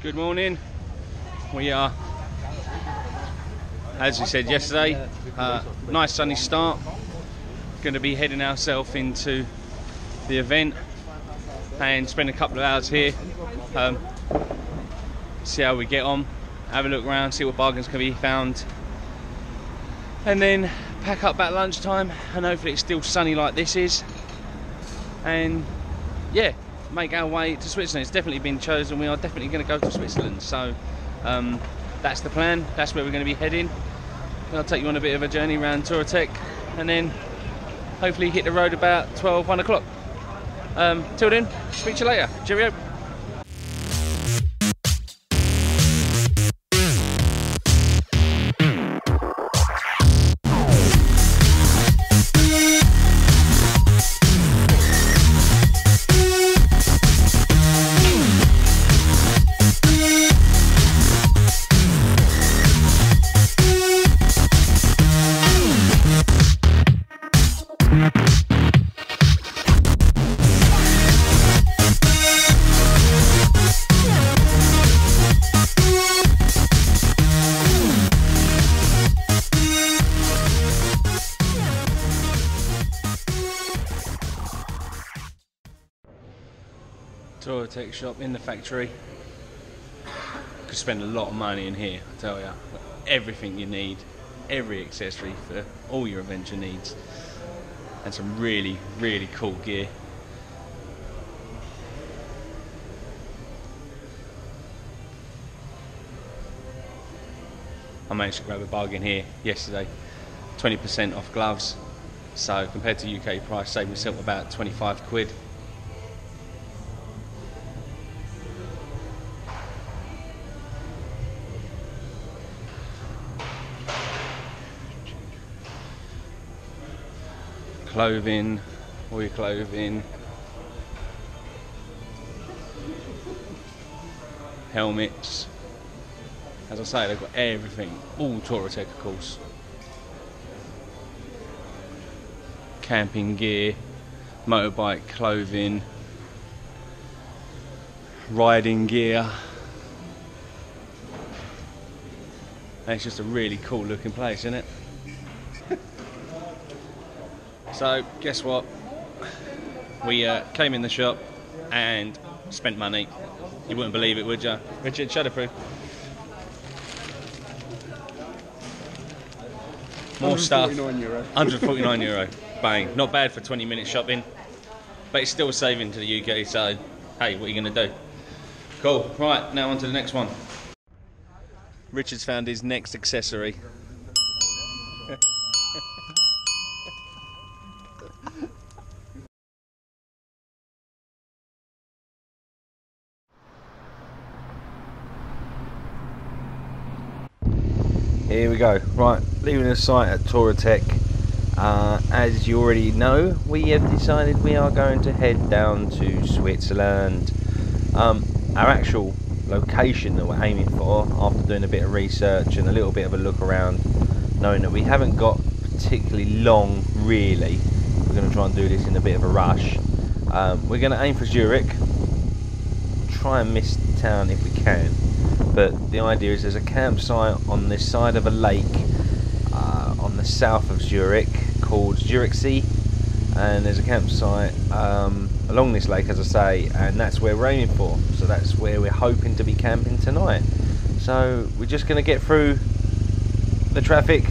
Good morning. We are, as we said yesterday, nice sunny start. Going to be heading ourselves into the event and spend a couple of hours here. See how we get on, have a look around, see what bargains can be found, and then pack up at lunchtime, and hopefully it's still sunny like this is, and yeah, make our way to Switzerland. It's definitely been chosen. We are definitely going to go to Switzerland, so that's the plan. That's where we're going to be heading. I'll take you on a bit of a journey around Touratech, and then hopefully hit the road about 12, 1 o'clock. Till then, speak to you later. Cheerio. Touratech shop in the factory. Could spend a lot of money in here, I tell you. Everything you need, every accessory for all your adventure needs, and some really, really cool gear. I managed to grab a bargain here yesterday, 20% off gloves. So compared to UK price, saved myself about 25 quid. Clothing, all your clothing, helmets. As I say, they've got everything, all Touratech of course. Camping gear, motorbike clothing, riding gear. And it's just a really cool looking place, isn't it? So, guess what? We came in the shop and spent money. You wouldn't believe it, would you? Richard, shutterproof. More stuff. €149. €149. Bang. Not bad for 20 minutes shopping. But it's still a saving to the UK, so hey, what are you going to do? Cool. Right, now on to the next one. Richard's found his next accessory. Here we go. Right, leaving the site at Touratech. As you already know, we have decided we are going to head down to Switzerland. Our actual location that we're aiming for, after doing a bit of research and a little bit of a look around, knowing that we haven't got particularly long really, we're going to try and do this in a bit of a rush. We're going to aim for Zurich, try and miss town if we can. But the idea is there's a campsite on this side of a lake on the south of Zurich called Zurich Sea, and there's a campsite along this lake, as I say, and that's where we're aiming for. So that's where we're hoping to be camping tonight. So we're just going to get through the traffic,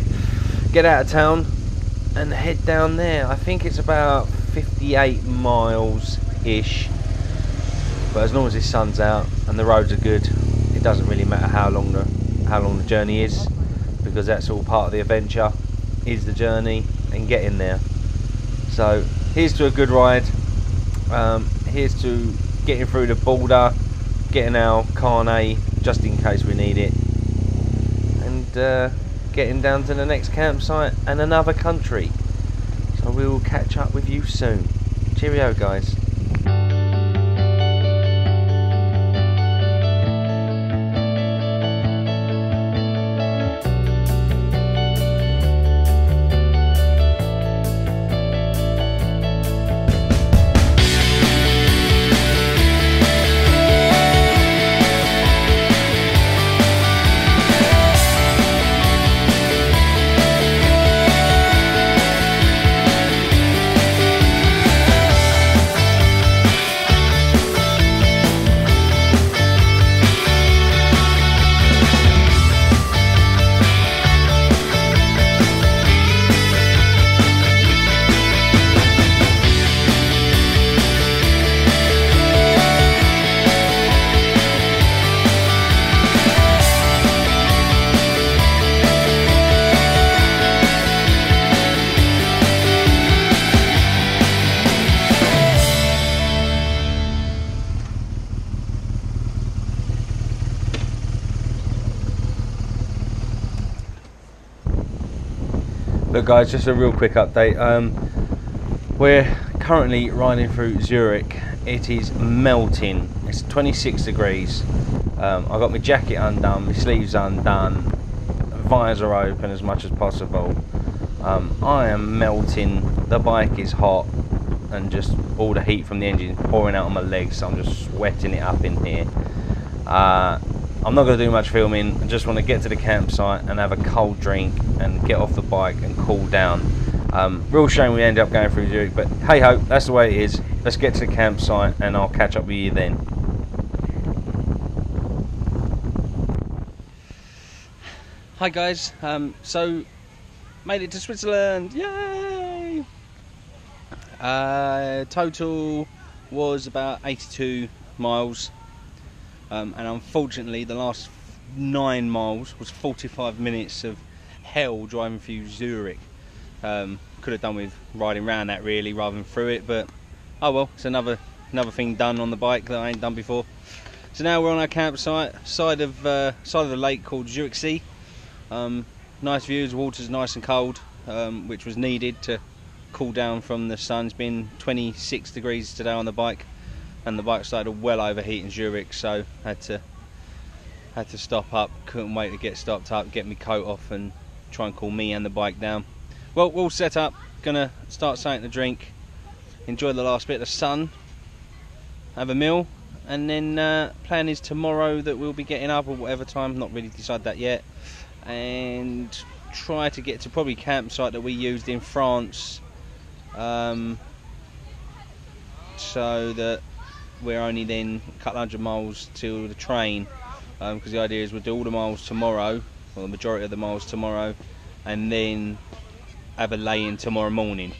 get out of town and head down there. I think it's about 58 miles ish, but as long as the sun's out and the roads are good, it doesn't really matter how long the journey is, because that's all part of the adventure, is the journey and getting there. So here's to a good ride. Here's to getting through the border, getting our carnet just in case we need it, and getting down to the next campsite and another country. So we will catch up with you soon. Cheerio, guys. Look guys, just a real quick update. We're currently riding through Zurich. It is melting. It's 26 degrees. I've got my jacket undone, my sleeves undone, visor open as much as possible. I am melting. The bike is hot, and just all the heat from the engine pouring out on my legs, so I'm just sweating it up in here. I'm not going to do much filming. I just want to get to the campsite and have a cold drink and get off the bike and cool down. Real shame we ended up going through Zurich, but hey ho, that's the way it is. Let's get to the campsite and I'll catch up with you then. Hi guys, so made it to Switzerland, yay! Total was about 82 miles. And unfortunately the last 9 miles was 45 minutes of hell driving through Zurich. Could have done with riding around that really rather than through it, but oh well, it's another thing done on the bike that I ain't done before. So now we're on our campsite, side of the lake called Zurich Sea. Nice views, water's nice and cold, which was needed to cool down from the sun. It's been 26 degrees today on the bike, and the bike started well overheat in Zurich, so had to stop up. Couldn't wait to get stopped up, get my coat off and try and cool me and the bike down. Well, we're all set up, gonna start something to drink, enjoy the last bit of sun, have a meal, and then plan is tomorrow that we'll be getting up at whatever time, not really decided that yet, and try to get to probably campsite that we used in France, so that we're only then a couple hundred miles to the train, because the idea is we'll do all the miles tomorrow, or the majority of the miles tomorrow, and then have a lay-in tomorrow morning.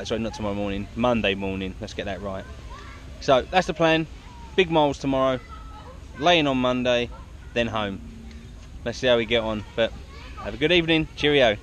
Sorry, not tomorrow morning, Monday morning, let's get that right. So that's the plan, big miles tomorrow, lay-in on Monday, then home. Let's see how we get on, but have a good evening, cheerio.